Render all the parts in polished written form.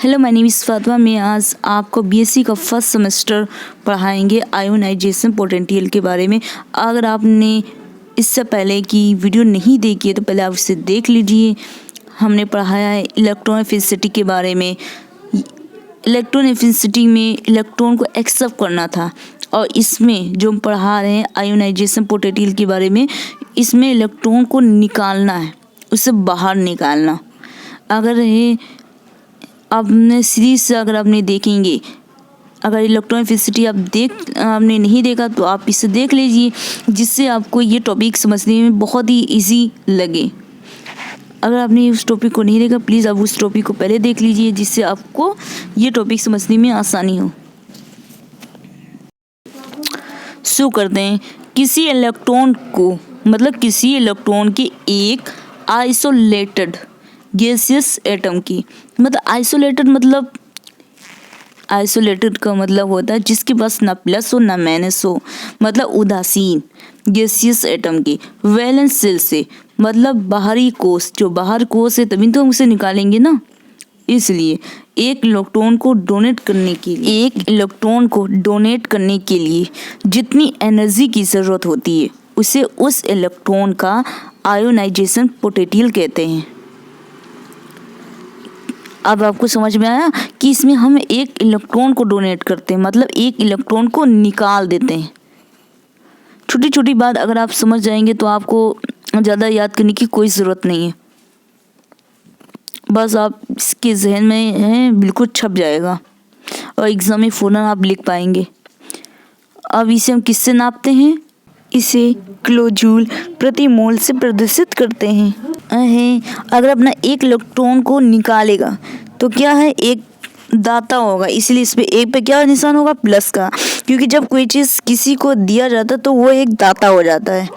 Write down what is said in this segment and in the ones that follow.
Hello, my name is Fatima. मैं आज आपको बीएससी का फर्स्ट सेमेस्टर पढ़ाएंगे आयोनाइजेशन पोटेंशियल के बारे में। अगर आपने इससे पहले की वीडियो नहीं देखी है तो पहले आप इसे देख लीजिए। हमने पढ़ाया है इलेक्ट्रॉन एफिनिसिटी के बारे में। इलेक्ट्रॉन एफिनिसिटी में इलेक्ट्रॉन को एक्सेप्ट करना था, और इसमें जो हम पढ़ा रहे हैं आयोनाइजेशन पोटेंशियल के बारे में, इसमें इलेक्ट्रॉन को निकालना है, उसे बाहर निकालना। अगर ये आपने सीरीज से अगर आपने देखेंगे, अगर इलेक्ट्रॉन एफिनिसिटी आपने नहीं देखा तो आप इसे देख लीजिए, जिससे आपको ये टॉपिक समझने में बहुत ही इजी लगे। अगर आपने उस टॉपिक को नहीं देखा, प्लीज़ आप उस टॉपिक को पहले देख लीजिए, जिससे आपको ये टॉपिक समझने में आसानी हो। शुरू करते हैं। किसी इलेक्ट्रॉन के एक आइसोलेटेड गैसियस एटम की, आइसोलेटेड का मतलब होता है जिसके पास ना प्लस हो ना माइनस हो, मतलब उदासीन गैसियस एटम की वैलेंस शेल से, मतलब बाहरी कोष, जो बाहर कोष है तभी तो हम उसे निकालेंगे ना। इसलिए एक इलेक्ट्रॉन को डोनेट करने के लिए जितनी एनर्जी की ज़रूरत होती है उसे उस इलेक्ट्रॉन का आयोनाइजेशन पोटेंशियल कहते हैं। अब आपको समझ में आया कि इसमें हम एक इलेक्ट्रॉन को डोनेट करते हैं, मतलब एक इलेक्ट्रॉन को निकाल देते हैं। छोटी छोटी बात अगर आप समझ जाएंगे तो आपको ज़्यादा याद करने की कोई ज़रूरत नहीं है, बस आप इसके जहन में हैं, बिल्कुल छप जाएगा और एग्ज़ाम में फ़ौरन आप लिख पाएंगे। अब इसे हम किससे नापते हैं? इसे किलोजूल प्रति मोल से प्रदर्शित करते हैं। अगर अपना एक इलेक्ट्रॉन को निकालेगा तो क्या है, एक दाता होगा, इसलिए इस पे एक पे क्या निशान होगा, प्लस का, क्योंकि जब कोई चीज़ किसी को दिया जाता है तो वो एक दाता हो जाता है,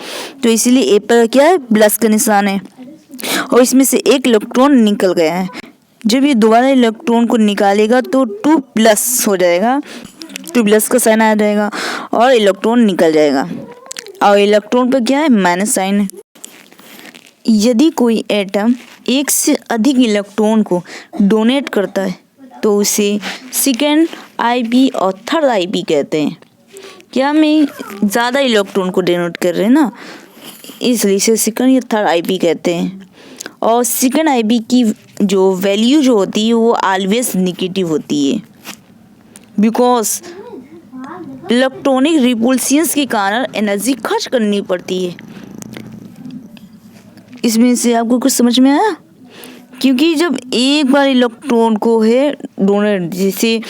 तो इसीलिए ए पर क्या है, प्लस का निशान है। और इसमें से एक इलेक्ट्रॉन निकल गया है। जब ये दोबारा इलेक्ट्रॉन को निकालेगा तो 2+ हो जाएगा, 2+ का साइन आ जाएगा और इलेक्ट्रॉन निकल जाएगा, और इलेक्ट्रॉन पर क्या है, माइनस साइन है। यदि कोई एटम एक से अधिक इलेक्ट्रॉन को डोनेट करता है तो उसे सेकेंड आईपी और थर्ड आईपी कहते हैं। क्या हमें ज़्यादा इलेक्ट्रॉन को डोनेट कर रहे हैं ना, इसलिए इसे सेकेंड या थर्ड आईपी कहते हैं। और सेकेंड आईपी की जो वैल्यू जो होती है वो ऑलवेज नेगेटिव होती है, बिकॉज इलेक्ट्रॉनिक रिपल्शंस के कारण एनर्जी खर्च करनी पड़ती है। इसमें से आपको कुछ समझ में आया? क्योंकि जब एक बार इलेक्ट्रॉन को है डोनेट, जैसे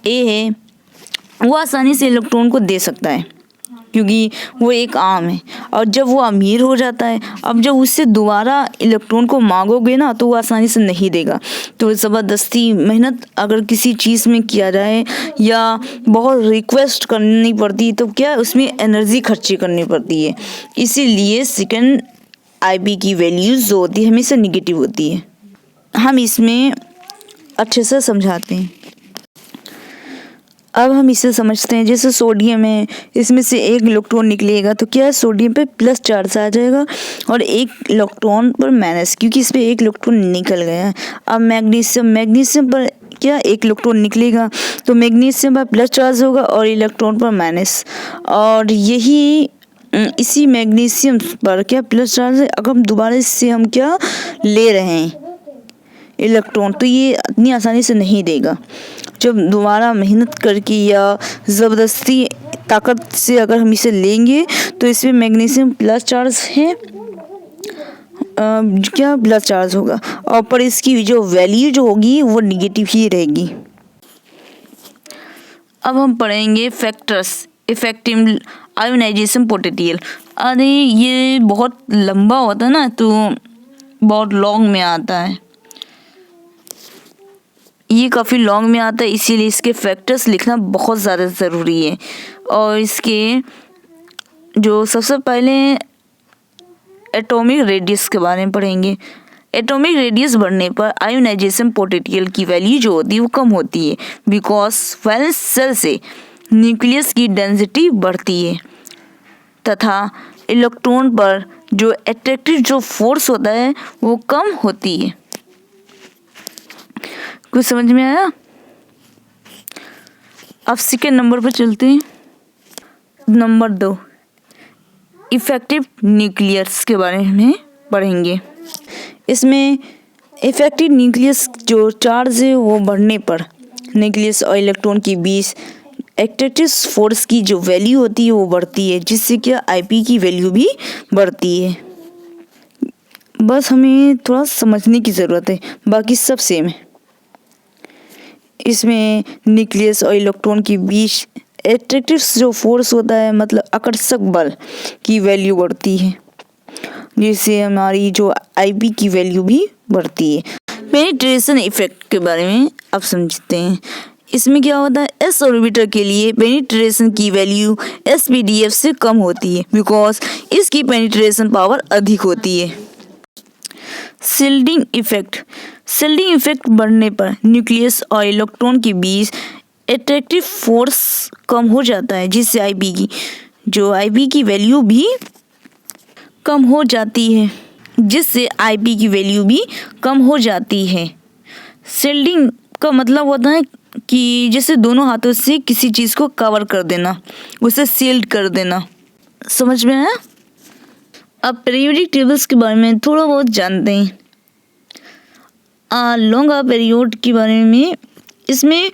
ए है, वो आसानी से इलेक्ट्रॉन को दे सकता है क्योंकि वो एक आम है, और जब वो अमीर हो जाता है, अब जब उससे दोबारा इलेक्ट्रॉन को मांगोगे ना तो वो आसानी से नहीं देगा। तो ज़बरदस्ती मेहनत अगर किसी चीज़ में किया जाए या बहुत रिक्वेस्ट करनी पड़ती तो क्या उसमें एनर्जी खर्ची करनी पड़ती है, इसीलिए सेकेंड आईपी की वैल्यूज़ जो होती है हमेशा निगेटिव होती है। हम इसमें अच्छे से समझाते हैं। अब हम इसे समझते हैं, जैसे सोडियम है, इसमें से एक इलेक्ट्रॉन निकलेगा तो क्या है, सोडियम पे प्लस चार्ज आ जाएगा और एक इलेक्ट्रॉन पर माइनस, क्योंकि इस पर एक इलेक्ट्रॉन निकल गया है। अब मैग्नीशियम पर क्या, एक इलेक्ट्रॉन निकलेगा तो मैग्नीशियम पर प्लस चार्ज होगा और इलेक्ट्रॉन पर माइनस, और यही इसी मैग्नीशियम पर क्या प्लस चार्ज है। अगर हम दोबारा इससे हम क्या ले रहे हैं इलेक्ट्रॉन, तो ये इतनी आसानी से नहीं देगा। जब दोबारा मेहनत करके या ज़बरदस्ती ताकत से अगर हम इसे लेंगे तो इसमें मैग्नीशियम प्लस चार्ज है, क्या प्लस चार्ज होगा, और पर इसकी जो वैल्यू जो होगी वो निगेटिव ही रहेगी। अब हम पढ़ेंगे फैक्टर्स इफेक्टिव आयोनाइजेशन पोटेंशियल। अरे ये बहुत लंबा होता है ना, तो बहुत लॉन्ग में आता है, ये काफ़ी लॉन्ग में आता है, इसीलिए इसके फैक्टर्स लिखना बहुत ज़्यादा ज़रूरी है। और इसके जो सबसे पहले एटॉमिक रेडियस के बारे में पढ़ेंगे। एटॉमिक रेडियस बढ़ने पर आयोनाइजेशन पोटेंशियल की वैल्यू जो होती है वो कम होती है, बिकॉज वैलेंस शेल से न्यूक्लियस की डेंसिटी बढ़ती है तथा इलेक्ट्रॉन पर जो अट्रैक्टिव जो फोर्स होता है वो कम होती है। कुछ समझ में आया? अब सेकेंड नंबर पर चलते हैं। नंबर 2, इफेक्टिव न्यूक्लियस के बारे में पढ़ेंगे। इसमें इफेक्टिव न्यूक्लियस जो चार्ज है वो बढ़ने पर न्यूक्लियस और इलेक्ट्रॉन के बीच एट्रैक्टिव फोर्स की जो वैल्यू होती है वो बढ़ती है, जिससे क्या आईपी की वैल्यू भी बढ़ती है। बस हमें थोड़ा समझने की ज़रूरत है, बाकी सब सेम है। इसमें न्यूक्लियस और इलेक्ट्रॉन के बीच एट्रैक्टिव जो फोर्स होता है, मतलब आकर्षक बल की वैल्यू बढ़ती है, जिससे हमारी जो आईपी की वैल्यू भी बढ़ती है। पेनिट्रेशन इफेक्ट के बारे में अब समझते हैं। इसमें क्या होता है, एस ऑर्बिटर के लिए पेनिट्रेशन की वैल्यू एसपीडीएफ से कम होती है, बिकॉज इसकी पेनिट्रेशन पावर अधिक होती है। शील्डिंग इफेक्ट बढ़ने पर न्यूक्लियस और इलेक्ट्रॉन के बीच एट्रैक्टिव फोर्स कम हो जाता है, जिससे आईपी की वैल्यू भी कम हो जाती है। शील्डिंग का मतलब होता है कि जैसे दोनों हाथों से किसी चीज़ को कवर कर देना, उसे सील्ड कर देना। समझ में आया? अब पीरियोडिक टेबल्स के बारे में थोड़ा बहुत जानते हैं। लॉन्ग पीरियड के बारे में, इसमें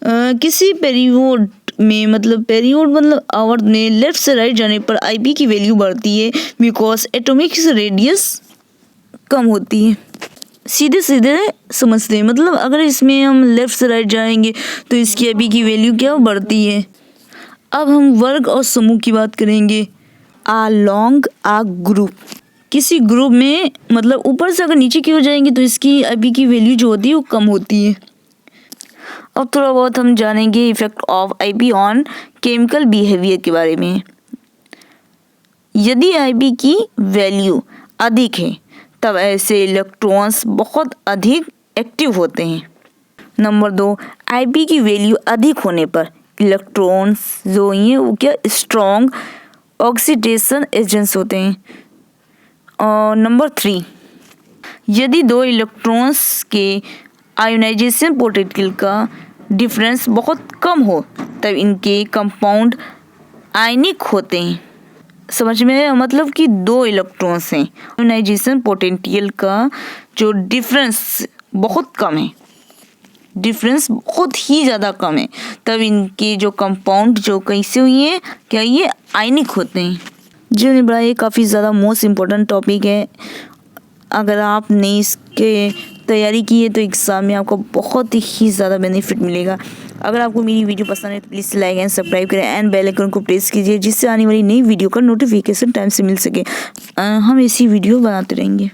किसी पीरियड में मतलब आवर में लेफ्ट से राइट जाने पर आईपी की वैल्यू बढ़ती है, बिकॉज एटॉमिक रेडियस कम होती है। सीधे समझते हैं, मतलब अगर इसमें हम लेफ्ट से राइट जाएंगे तो इसकी आईपी की वैल्यू क्या बढ़ती है। अब हम वर्ग और समूह की बात करेंगे। लॉन्ग ग्रुप, किसी ग्रुप में मतलब ऊपर से अगर नीचे की हो जाएंगे तो इसकी आईपी की वैल्यू जो होती है वो कम होती है। अब थोड़ा बहुत हम जानेंगे effect of IP on chemical behaviour के बारे में। यदि आईपी की वैल्यू अधिक है तब ऐसे इलेक्ट्रॉन्स बहुत अधिक एक्टिव होते हैं। नंबर 2, आईपी की वैल्यू अधिक होने पर इलेक्ट्रॉन्स जो हैं वो क्या स्ट्रॉन्ग ऑक्सीडेशन एजेंट्स होते हैं। और नंबर 3, यदि दो इलेक्ट्रॉन्स के आयोनाइजेशन पोटेंशियल का डिफरेंस बहुत कम हो तब इनके कंपाउंड आयनिक होते हैं। समझ में आया? मतलब कि दो इलेक्ट्रॉन्स हैं, आयोनाइजेशन पोटेंशियल का जो डिफरेंस बहुत कम है, डिफरेंस बहुत ही ज़्यादा कम है, तब इनके जो कंपाउंड जो कैसे हुई हैं, क्या ये आयनिक होते हैं। जी नहीं बड़ा, ये काफ़ी ज़्यादा मोस्ट इम्पोर्टेंट टॉपिक है। अगर आपने इसके तैयारी की है तो एग्ज़ाम में आपको बहुत ही ज़्यादा बेनिफिट मिलेगा। अगर आपको मेरी वीडियो पसंद है तो प्लीज़ लाइक एंड सब्सक्राइब करें एंड बेल आइकन को प्रेस कीजिए, जिससे आने वाली नई वीडियो का नोटिफिकेशन टाइम से मिल सके। हम ऐसी वीडियो बनाते रहेंगे।